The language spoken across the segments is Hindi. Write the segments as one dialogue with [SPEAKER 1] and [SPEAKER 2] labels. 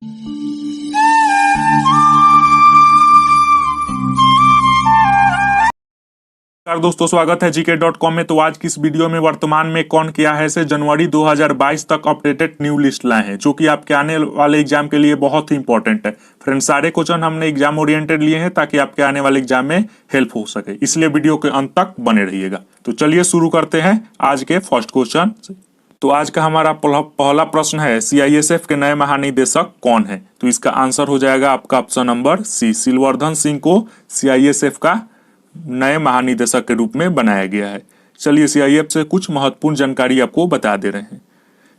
[SPEAKER 1] नमस्कार दोस्तों, स्वागत है gk.com में। तो आज की इस वीडियो में वर्तमान में कौन क्या है से जनवरी 2022 तक अपडेटेड न्यू लिस्ट लाए हैं, जो कि आपके आने वाले एग्जाम के लिए बहुत ही इंपॉर्टेंट है। फ्रेंड्स, सारे क्वेश्चन हमने एग्जाम ओरिएंटेड लिए हैं ताकि आपके आने वाले एग्जाम में हेल्प हो सके, इसलिए वीडियो के अंत तक बने रहिएगा। तो चलिए शुरू करते हैं आज के फर्स्ट क्वेश्चन से। तो आज का हमारा पहला प्रश्न है, CISF के नए महानिदेशक कौन है? तो इसका आंसर हो जाएगा आपका ऑप्शन नंबर सी, सिलवर्धन सिंह को CISF का नए महानिदेशक के रूप में बनाया गया है। चलिए CISF से कुछ महत्वपूर्ण जानकारी आपको बता दे रहे हैं।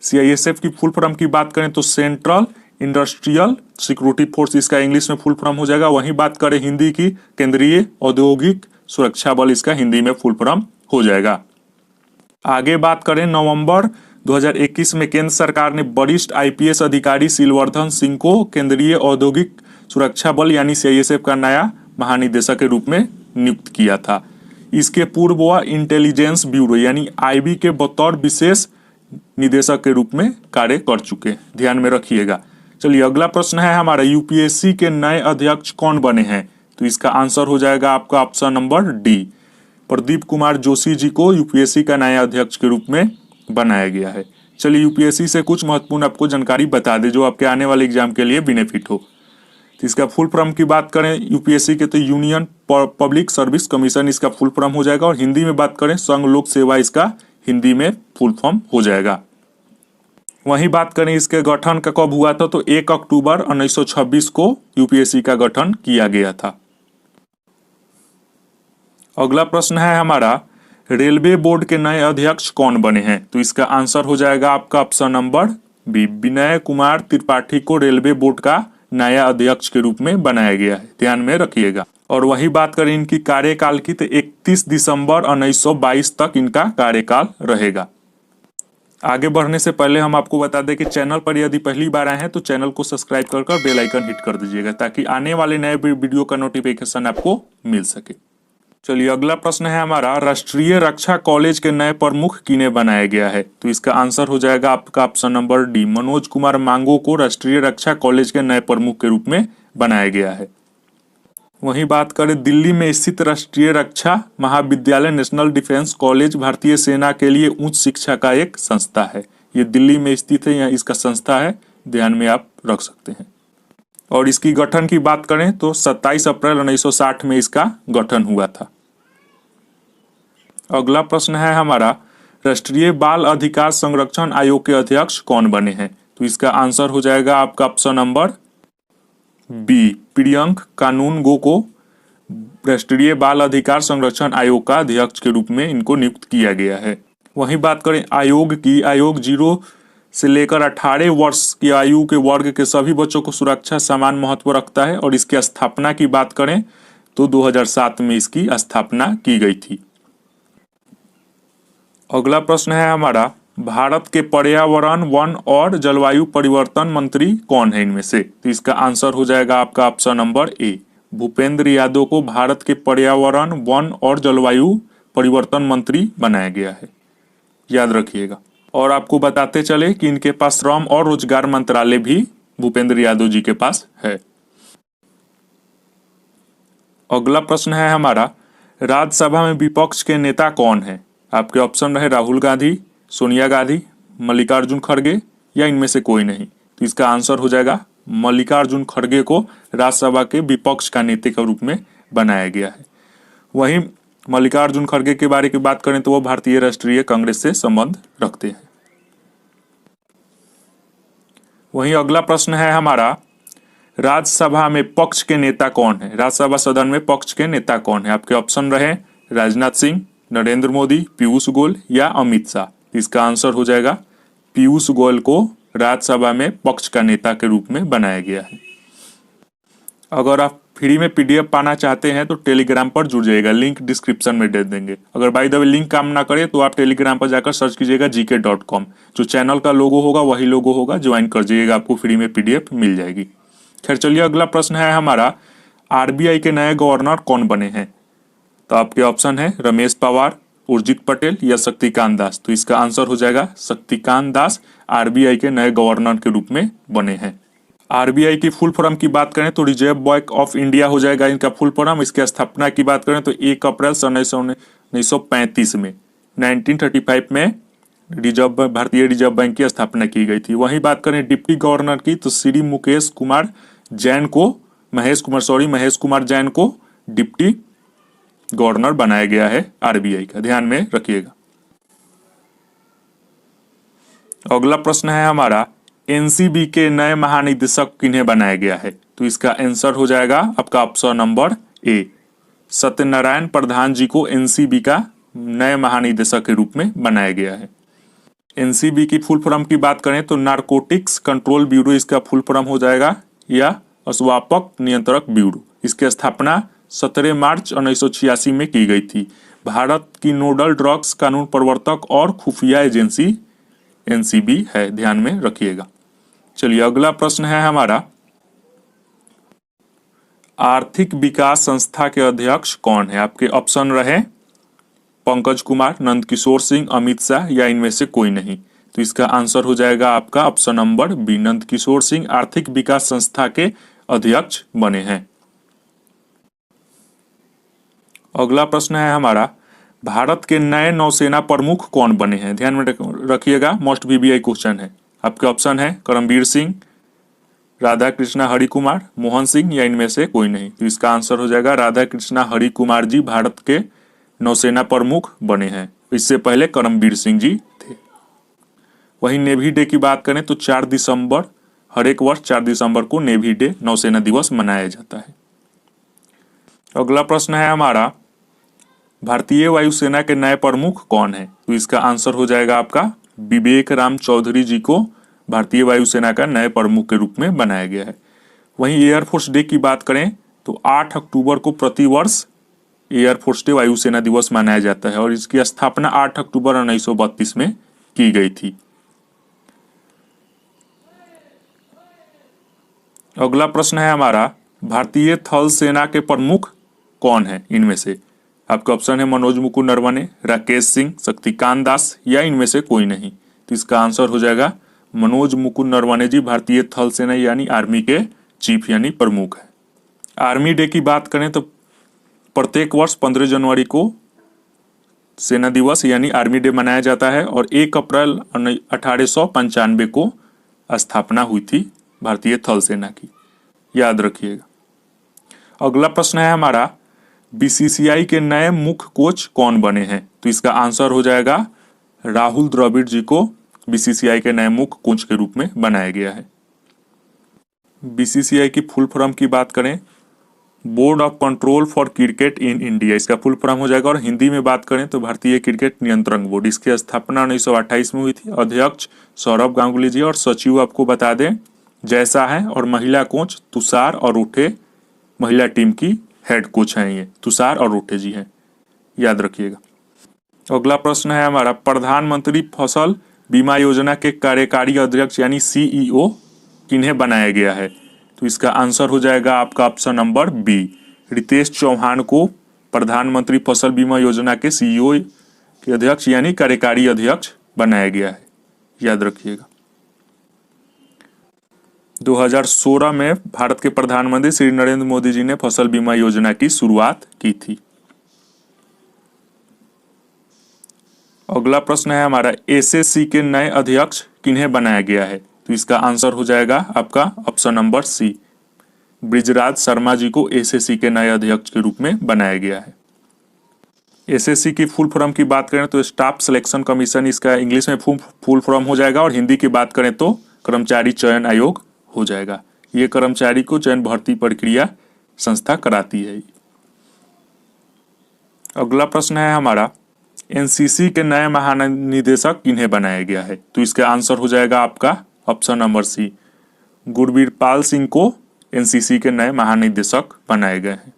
[SPEAKER 1] CISF की फुल फॉर्म की बात करें तो सेंट्रल इंडस्ट्रियल सिक्योरिटी फोर्स इसका इंग्लिश में फुल फॉर्म हो जाएगा। वहीं बात करें हिंदी की, केंद्रीय औद्योगिक सुरक्षा बल इसका हिंदी में फुल फॉर्म हो जाएगा। आगे बात करें, नवंबर 2021 में केंद्र सरकार ने वरिष्ठ IPS अधिकारी सिलवर्धन सिंह को केंद्रीय औद्योगिक सुरक्षा बल यानी CISF का नया महानिदेशक के रूप में नियुक्त किया था। इसके पूर्व वह इंटेलिजेंस ब्यूरो यानी IB के बतौर विशेष निदेशक के रूप में कार्य कर चुके हैं, ध्यान में रखिएगा। चलिए अगला प्रश्न है हमारा, UPSC के नए अध्यक्ष कौन बने हैं? तो इसका आंसर हो जाएगा आपका option number D, Pradeep Kumar Joshi ji को UPSC का नया अध्यक्ष के रूप में बनाया गया है। चलिए UPSC से कुछ महत्वपूर्ण आपको जानकारी बता दें जो आपके आने वाले एग्जाम के लिए बेनिफिट हो। तो इसका फुल फॉर्म की बात करें UPSC के तो यूनियन पब्लिक सर्विस कमीशन इसका फुल फॉर्म हो जाएगा, और हिंदी में बात करें संघ लोक सेवा इसका हिंदी में फुल फॉर्म हो जाएगा। वहीं बात करें इसके गठन का कब हुआ था, तो 1 अक्टूबर 1926 को UPSC का गठन किया गया था। अगला प्रश्न है हमारा, रेलवे बोर्ड के नए अध्यक्ष कौन बने हैं? तो इसका आंसर हो जाएगा आपका option number B, Vinay Kumar Tripathi को रेलवे बोर्ड का नया अध्यक्ष के रूप में बनाया गया है, ध्यान में रखिएगा। और वही बात करें इनकी कार्यकाल की, तो 31 दिसंबर 1922 तक इनका कार्यकाल रहेगा। आगे बढ़ने से पहले हम आपको बता दें कि चैनल पर यदि पहली बार आए हैं तो चैनल को सब्सक्राइब कर बेल आइकन हिट कर दीजिएगा, ताकि आने वाले नए वीडियो का नोटिफिकेशन आपको मिल सके। चलिए अगला प्रश्न है हमारा, राष्ट्रीय रक्षा कॉलेज के नए प्रमुख किन्हें बनाया गया है? तो इसका आंसर हो जाएगा आपका option number D, Manoj Kumar मांगो को राष्ट्रीय रक्षा कॉलेज के नए प्रमुख के रूप में बनाया गया है। वहीं बात करें, दिल्ली में स्थित राष्ट्रीय रक्षा महाविद्यालय नेशनल डिफेंस कॉलेज भारतीय सेना के लिए उच्च शिक्षा का एक संस्था है। ये दिल्ली में स्थित है, यहाँ इसका संस्था है, ध्यान में आप रख सकते हैं। और इसकी गठन की बात करें तो 27 अप्रैल 1960 में इसका गठन हुआ था। अगला प्रश्न है हमारा, राष्ट्रीय बाल अधिकार संरक्षण आयोग के अध्यक्ष कौन बने हैं? तो इसका आंसर हो जाएगा आपका ऑप्शन नंबर बी, प्रियंक कानूनगो को राष्ट्रीय बाल अधिकार संरक्षण आयोग का अध्यक्ष के रूप में इनको नियुक्त किया गया है। वहीं बात करें आयोग की, आयोग 0 से लेकर 18 वर्ष की आयु के वर्ग के सभी बच्चों को सुरक्षा समान महत्व रखता है। और इसकी स्थापना की बात करें तो 2007 में इसकी स्थापना की गई थी। अगला प्रश्न है हमारा, भारत के पर्यावरण, वन और जलवायु परिवर्तन मंत्री कौन है इनमें से? तो इसका आंसर हो जाएगा आपका option number A, Bhupendra Yadav को भारत के पर्यावरण, वन और जलवायु परिवर्तन मंत्री बनाया गया है, याद रखिएगा। और आपको बताते चले कि इनके पास श्रम और रोजगार मंत्रालय भी भूपेंद्र यादव जी के पास है। अगला प्रश्न है हमारा, राज्यसभा में विपक्ष के नेता कौन है? आपके ऑप्शन रहे राहुल गांधी, सोनिया गांधी, मल्लिकार्जुन खड़गे या इनमें से कोई नहीं। तो इसका आंसर हो जाएगा मल्लिकार्जुन खड़गे को राज्यसभा के विपक्ष का नेता के रूप में बनाया गया है। वहीं मल्लिकार्जुन खड़गे के बारे की बात करें तो वो भारतीय राष्ट्रीय कांग्रेस से संबंध रखते हैं। वहीं अगला प्रश्न है हमारा, राज्यसभा में पक्ष के नेता कौन है? राज्यसभा सदन में पक्ष के नेता कौन है? आपके ऑप्शन रहे राजनाथ सिंह, नरेंद्र मोदी, पीयूष गोयल या अमित शाह। इसका आंसर हो जाएगा पीयूष गोयल को राज्यसभा में पक्ष का नेता के रूप में बनाया गया है। अगर आप फ्री में PDF पाना चाहते हैं तो टेलीग्राम पर जुड़ जाइएगा, लिंक डिस्क्रिप्शन में दे देंगे। अगर बाय द वे लिंक काम ना करे तो आप टेलीग्राम पर जाकर सर्च कीजिएगा gk.com, जो चैनल का लोगो होगा वही लोगो होगा, ज्वाइन कर जाइएगा, आपको फ्री में PDF मिल जाएगी। खैर चलिए अगला प्रश्न है हमारा, RBI के नए गवर्नर कौन बने हैं? तो आपके ऑप्शन है रमेश पवार, उर्जित पटेल या शक्तिकांत दास। तो इसका आंसर हो जाएगा शक्तिकांत दास RBI के नए गवर्नर के रूप में बने हैं। आरबीआई की फुल फॉर्म की बात करें तो रिजर्व बैंक ऑफ इंडिया हो जाएगा इनका फुल फॉर्म। इसके स्थापना की बात करें तो 1 अप्रैल सन 1935 में 1935 में भारतीय रिजर्व बैंक की स्थापना की गई थी। वहीं बात करें डिप्टी गवर्नर की तो श्री महेश कुमार जैन को डिप्टी गवर्नर बनाया गया है आरबीआई का, ध्यान में रखिएगा। अगला प्रश्न है हमारा, एनसीबी के नए महानिदेशक किन्हें बनाया गया है? तो इसका आंसर हो जाएगा आपका ऑप्शन नंबर ए, सत्यनारायण प्रधान जी को एनसीबी का नए महानिदेशक के रूप में बनाया गया है। एनसीबी की फुल फॉर्म की बात करें तो नारकोटिक्स कंट्रोल ब्यूरो इसका फुल फॉर्म हो जाएगा, या अस्वापक नियंत्रक ब्यूरो। इसकी स्थापना 17 मार्च 1986 में की गई थी। भारत की नोडल ड्रग्स कानून प्रवर्तक और खुफिया एजेंसी एनसीबी है, ध्यान में रखिएगा। चलिए अगला प्रश्न है हमारा, आर्थिक विकास संस्था के अध्यक्ष कौन है? आपके ऑप्शन रहे पंकज कुमार, नंदकिशोर सिंह, अमित शाह या इनमें से कोई नहीं। तो इसका आंसर हो जाएगा आपका option number B, Nandkishore Singh आर्थिक विकास संस्था के अध्यक्ष बने हैं। अगला प्रश्न है हमारा, भारत के नए नौसेना प्रमुख कौन बने हैं? ध्यान में रखिएगा, मोस्ट वीवीआई क्वेश्चन है। आपके ऑप्शन है करमबीर सिंह, राधा कृष्णा हरि कुमार, मोहन सिंह या इनमें से कोई नहीं। तो इसका आंसर हो जाएगा राधा कृष्णा हरि कुमार जी भारत के नौसेना प्रमुख बने हैं। इससे पहले करमबीर सिंह जी थे। वहीं नेवी डे की बात करें तो 4 दिसंबर, हर एक वर्ष 4 दिसंबर को नेवी डे नौसेना दिवस मनाया जाता है। अगला प्रश्न है हमारा, भारतीय वायुसेना के नए प्रमुख कौन है? तो इसका आंसर हो जाएगा आपका विवेक राम चौधरी जी को भारतीय वायुसेना का नए प्रमुख के रूप में बनाया गया है। वहीं एयरफोर्स डे की बात करें तो 8 अक्टूबर को प्रतिवर्ष एयरफोर्स डे वायुसेना दिवस मनाया जाता है और इसकी स्थापना 8 अक्टूबर 1932 में की गई थी। अगला प्रश्न है हमारा, भारतीय थल सेना के प्रमुख कौन है? इनमें से आपका ऑप्शन है मनोज मुकुंद नरवणे, राकेश सिंह, शक्तिकांत दास या इनमें से कोई नहीं। तो इसका आंसर हो जाएगा मनोज मुकुंद नरवणे जी भारतीय थल सेना यानी आर्मी के चीफ यानी प्रमुख है। आर्मी डे की बात करें तो प्रत्येक वर्ष 15 जनवरी को सेना दिवस यानी आर्मी डे मनाया जाता है और 1 अप्रैल 1895 को स्थापना हुई थी भारतीय थल सेना की, याद रखिएगा। अगला प्रश्न है हमारा, बीसीसीआई के नए मुख्य कोच कौन बने हैं? तो इसका आंसर हो जाएगा राहुल द्रविड़ जी को बीसीसीआई के नए मुख्य कोच के रूप में बनाया गया है। बीसीसीआई की फुल फॉर्म की बात करें, board of control for cricket in India इसका फुल फॉर्म हो जाएगा और हिंदी में बात करें तो भारतीय क्रिकेट नियंत्रण बोर्ड। इसकी स्थापना 1928 में हुई थी। अध्यक्ष सौरभ गांगुली जी और सचिव आपको बता दें जैसा है, और महिला कोच तुषार और उठे महिला टीम की हेड कोच हैं, ये तुषार और उठे जी हैं, याद रखिएगा। अगला प्रश्न है हमारा, प्रधानमंत्री फसल बीमा योजना के कार्यकारी अध्यक्ष यानी सीईओ किन्हें बनाया गया है? तो इसका आंसर हो जाएगा आपका option number B, Ritesh Chauhan को प्रधानमंत्री फसल बीमा योजना के सीईओ के अध्यक्ष यानी कार्यकारी अध्यक्ष बनाया गया है, याद रखिएगा। 2016 में भारत के प्रधानमंत्री श्री नरेंद्र मोदी जी ने फसल बीमा योजना की शुरुआत की थी। अगला प्रश्न है हमारा, एसएससी के नए अध्यक्ष किन्हें बनाया गया है? तो इसका आंसर हो जाएगा आपका option number C, Brijraj Sharma ji को एसएससी के नए अध्यक्ष के रूप में बनाया गया है। एसएससी की फुल फॉर्म की बात करें तो स्टाफ सिलेक्शन कमीशन इसका इंग्लिश में फुल फॉर्म हो जाएगा और हिंदी की बात करें तो कर्मचारी चयन आयोग हो जाएगा। ये कर्मचारी को चयन भर्ती प्रक्रिया संस्था कराती है। अगला प्रश्न है हमारा, एनसीसी के नए महानिदेशक किन्हें बनाया गया है? तो इसका आंसर हो जाएगा आपका option number C, Gurbirpal Singh को एनसीसी के नए महानिदेशक बनाए गए हैं।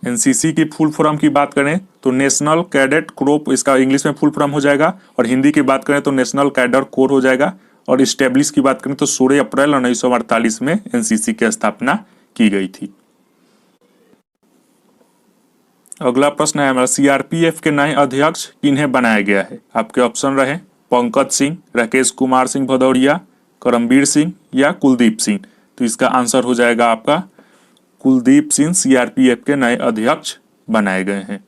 [SPEAKER 1] एनसीसी की फुल फॉर्म की बात करें तो नेशनल कैडेट कोर, इसका इंग्लिश में फुल फॉर्म हो जाएगा और हिंदी की बात करें तो नेशनल कैडर कोर हो जाएगा। और इस्टेब्लिश की बात करें तो 16 अप्रैल 1948 में एनसीसी की स्थापना की गई थी। अगला प्रश्न है हमारा, सीआरपीएफ के नए अध्यक्ष किन्हें बनाया गया है? आपके ऑप्शन रहे पंकज सिंह, राकेश कुमार सिंह भदौरिया, करमबीर सिंह या कुलदीप सिंह? तो इसका आंसर हो जाएगा आपका कुलदीप सिंह सीआरपीएफ के नए अध्यक्ष बनाए गए हैं।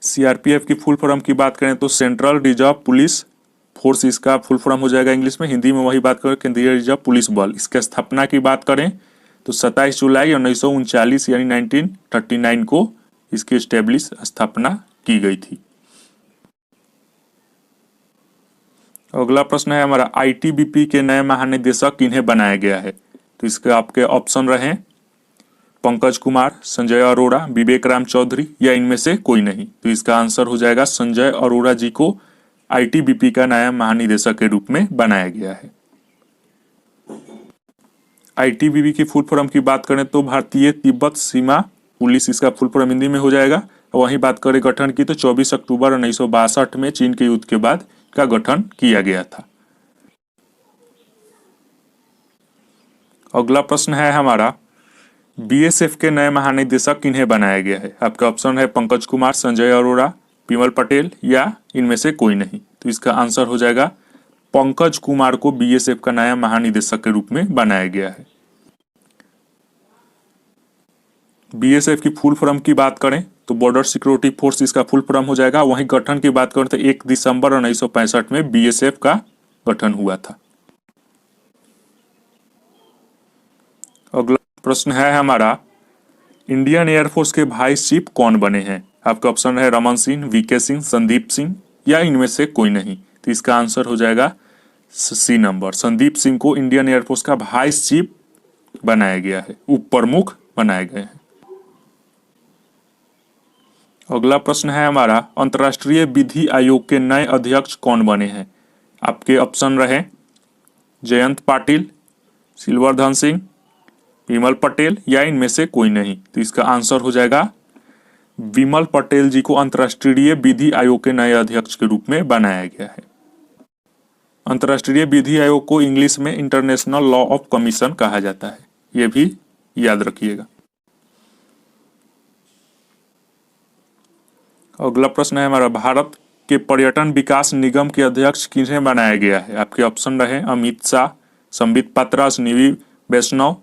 [SPEAKER 1] सीआरपीएफ की फुल फॉर्म की बात करें तो सेंट्रल रिजर्व पुलिस फोर्स इसका फुल फॉर्म हो जाएगा इंग्लिश में। हिंदी में वही बात करें केंद्रीय रिजर्व पुलिस बल। इसके स्थापना की बात करें तो 27 जुलाई 1939 यानी 1939 को इसकी स्टेब्लिश स्थापना की गई थी। अगला प्रश्न है हमारा आईटीबीपी के नए महानिदेशक किन्हें बनाया गया है? तो इसके आपके ऑप्शन रहे पंकज कुमार, संजय अरोड़ा, विवेक राम चौधरी या इनमें से कोई नहीं। तो इसका आंसर हो जाएगा संजय अरोड़ा जी को आईटीबीपी का नया महानिदेशक के रूप में बनाया गया है। आईटीबीपी की फुल फॉर्म की बात करें तो भारतीय तिब्बत सीमा पुलिस इसका फुल फॉर्म हिंदी में हो जाएगा। वहीं बात करें गठन की तो 24 अक्टूबर 1962 में चीन के युद्ध के बाद का गठन किया गया था। अगला प्रश्न है हमारा बीएसएफ के नए महानिदेशक किन्हें बनाया गया है? आपका ऑप्शन है पंकज कुमार, संजय अरोड़ा, विमल पटेल या इनमें से कोई नहीं। तो इसका आंसर हो जाएगा पंकज कुमार को बीएसएफ का नया महानिदेशक के रूप में बनाया गया है। बीएसएफ की फुल फॉर्म की बात करें तो बॉर्डर सिक्योरिटी फोर्स इसका फुल फॉर्म हो जाएगा। वहीं गठन की बात करें तो 1 दिसंबर 1965 में बीएसएफ का गठन हुआ था। अगला प्रश्न है हमारा इंडियन एयरफोर्स के वाइस चीफ कौन बने हैं? आपका ऑप्शन है रमन सिंह, वीके सिंह, संदीप सिंह या इनमें से कोई नहीं। तो इसका आंसर हो जाएगा सी नंबर, संदीप सिंह को इंडियन एयरफोर्स का वाइस चीफ बनाया गया है, उप प्रमुख बनाए गए हैं। अगला प्रश्न है हमारा अंतर्राष्ट्रीय विधि आयोग के नए अध्यक्ष कौन बने हैं? आपके ऑप्शन रहे जयंत पाटिल, सिलवर्धन सिंह, विमल पटेल या इनमें से कोई नहीं। तो इसका आंसर हो जाएगा विमल पटेल जी को अंतर्राष्ट्रीय विधि आयोग के नए अध्यक्ष के रूप में बनाया गया है। अंतर्राष्ट्रीय विधि आयोग को इंग्लिश में इंटरनेशनल लॉ ऑफ कमीशन कहा जाता है, यह भी याद रखिएगा। अगला प्रश्न है हमारा भारत के पर्यटन विकास निगम के अध्यक्ष किन्हें बनाया गया है? आपके ऑप्शन रहे अमित शाह, संबित पात्रा, अश्विनी वैष्णव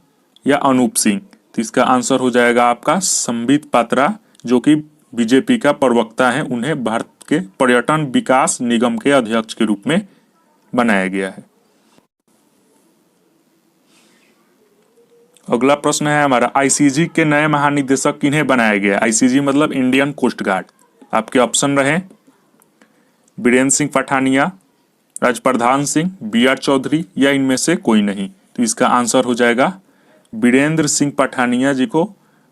[SPEAKER 1] या अनूप सिंह। तो इसका आंसर हो जाएगा आपका संबित पात्रा, जो कि बीजेपी का प्रवक्ता है। उन्हें भारत के पर्यटन विकास निगम के अध्यक्ष के रूप में बनाया गया है। अगला प्रश्न है हमारा आईसीजी के नए महानिदेशक किन्हें बनाया गया है? आईसीजी मतलब इंडियन कोस्ट गार्ड। आपके ऑप्शन रहे बीरेंद्र सिंह पठानिया, राजप्रधान सिंह, बीआर चौधरी या इनमें से कोई नहीं। तो इसका आंसर हो जाएगा बीरेंद्र सिंह पठानिया जी को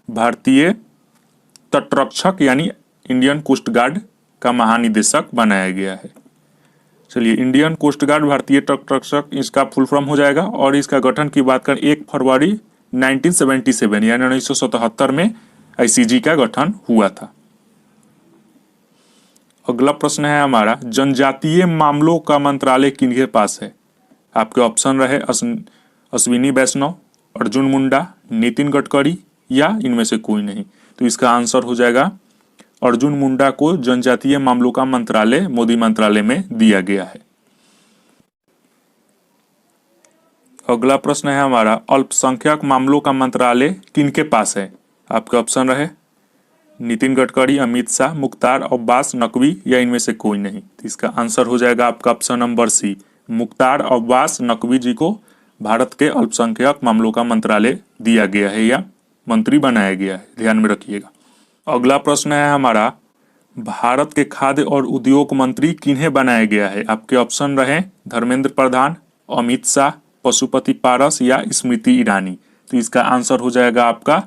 [SPEAKER 1] भारतीय तटरक्षक यानी इंडियन कोस्ट गार्ड का महानिदेशक बनाया गया है। चलिए, इंडियन कोस्ट गार्ड भारतीय तटरक्षक इसका फुल फॉर्म हो जाएगा। और इसका गठन की बात करें 1 फरवरी 1977 यानी 1977 में आईसीजी का गठन हुआ था। अगला प्रश्न है हमारा जनजातीय मामलों का मंत्रालय किनके पास है? आपके ऑप्शन रहे अश्विनी वैष्णव, अर्जुन मुंडा, नितिन गडकरी या इनमें से कोई नहीं। तो इसका आंसर हो जाएगा अर्जुन मुंडा को जनजातीय मामलों का मंत्रालय मोदी मंत्रालय में दिया गया है। अगला प्रश्न है हमारा अल्पसंख्यक मामलों का मंत्रालय किनके पास है? आपके ऑप्शन रहे नितिन गडकरी, अमित शाह, मुख्तार अब्बास नकवी या इनमें से कोई नहीं। तो इसका आंसर हो जाएगा आपका option number C, Mukhtar Abbas Naqvi ji को भारत के अल्पसंख्यक मामलों का मंत्रालय दिया गया है या मंत्री बनाया गया है, ध्यान में रखिएगा। अगला प्रश्न है हमारा भारत के खाद्य और उद्योग मंत्री किन्हें बनाया गया है? आपके ऑप्शन रहे धर्मेंद्र प्रधान, अमित शाह, पशुपति पारस या स्मृति ईरानी। तो इसका आंसर हो जाएगा आपका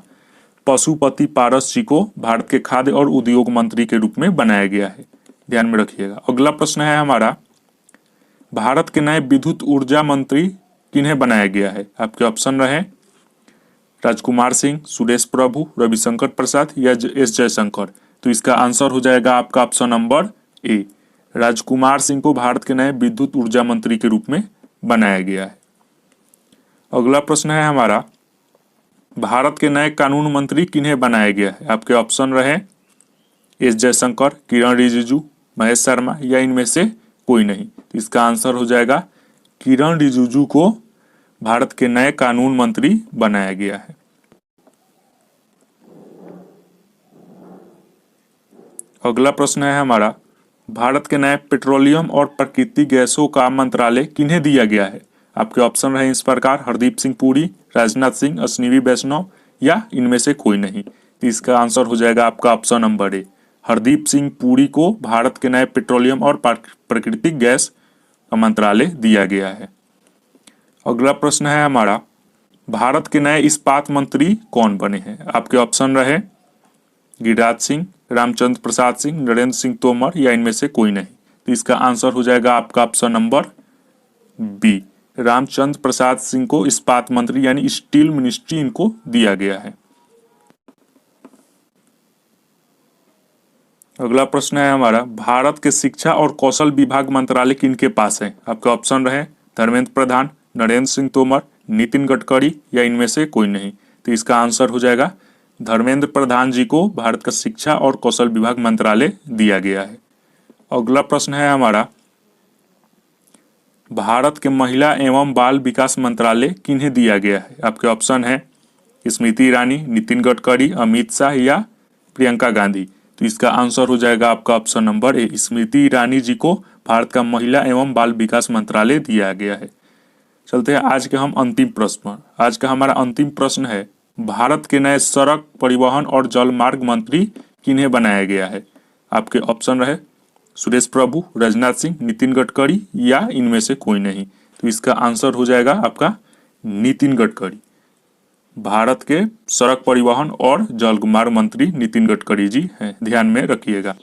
[SPEAKER 1] पशुपति पारस जी को भारत के खाद्य और उद्योग मंत्री के रूप में बनाया गया है, ध्यान में रखिएगा। अगला प्रश्न है हमारा भारत के नए विद्युत ऊर्जा मंत्री किन्हें बनाया गया है? आपके ऑप्शन रहे राजकुमार सिंह, सुरेश प्रभु, रविशंकर प्रसाद या एस जयशंकर। तो इसका आंसर हो जाएगा आपका option number A, Rajkumar Singh को भारत के नए विद्युत ऊर्जा मंत्री के रूप में बनाया गया है। अगला प्रश्न है हमारा भारत के नए कानून मंत्री किन्हें बनाया गया है? आपके ऑप्शन रहे एस जयशंकर, किरण रिजिजू, महेश शर्मा या इनमें से कोई नहीं। तो इसका आंसर हो जाएगा किरण रिजिजू को भारत के नए कानून मंत्री बनाया गया है। अगला प्रश्न है हमारा, भारत के नए पेट्रोलियम और प्राकृतिक गैसों का मंत्रालय किन्हें दिया गया है? आपके ऑप्शन रहे इस प्रकार, हरदीप सिंह पुरी, राजनाथ सिंह, अश्विनी वैष्णव या इनमें से कोई नहीं। तो इसका आंसर हो जाएगा आपका option number A, Hardeep Singh Puri को भारत के नए पेट्रोलियम और प्राकृतिक गैस का मंत्रालय दिया गया है। अगला प्रश्न है हमारा, भारत के नए इस्पात मंत्री कौन बने हैं? आपके ऑप्शन रहे गिरिराज सिंह, रामचंद्र प्रसाद सिंह, नरेंद्र सिंह तोमर या इनमें से कोई नहीं। तो इसका आंसर हो जाएगा आपका option number B, Ramchandra Prasad Singh को इस्पात मंत्री यानी स्टील मिनिस्ट्री इनको दिया गया है। अगला प्रश्न है हमारा, भारत के शिक्षा और कौशल विभाग मंत्रालय किनके पास है? आपके ऑप्शन रहे धर्मेंद्र प्रधान, नरेंद्र सिंह तोमर, नितिन गडकरी या इनमें से कोई नहीं। तो इसका आंसर हो जाएगा धर्मेंद्र प्रधान जी को भारत का शिक्षा और कौशल विभाग मंत्रालय दिया गया है। अगला प्रश्न है हमारा, भारत के महिला एवं बाल विकास मंत्रालय किन्हें दिया गया है? आपके ऑप्शन है स्मृति ईरानी, नितिन गडकरी, अमित शाह या प्रियंका गांधी। तो इसका आंसर हो जाएगा आपका option number A, Smriti Irani ji को भारत का महिला एवं बाल विकास मंत्रालय दिया गया है। चलते हैं आज के हम अंतिम प्रश्न। आज का हमारा अंतिम प्रश्न है, भारत के नए सड़क परिवहन और जलमार्ग मंत्री किन्हें बनाया गया है? आपके ऑप्शन रहे सुरेश प्रभु, राजनाथ सिंह, नितिन गडकरी या इनमें से कोई नहीं। तो इसका आंसर हो जाएगा आपका नितिन गडकरी। भारत के सड़क परिवहन और जलमार्ग मंत्री नितिन गडकरी जी हैं, ध्यान में रखिएगा।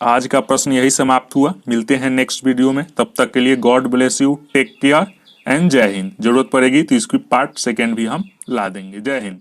[SPEAKER 1] आज का प्रश्न यही समाप्त हुआ। मिलते हैं नेक्स्ट वीडियो में, तब तक के लिए God bless you, take care and जय हिंद। जरूरत पड़ेगी तो इसकी पार्ट सेकेंड भी हम ला देंगे। जय हिंद।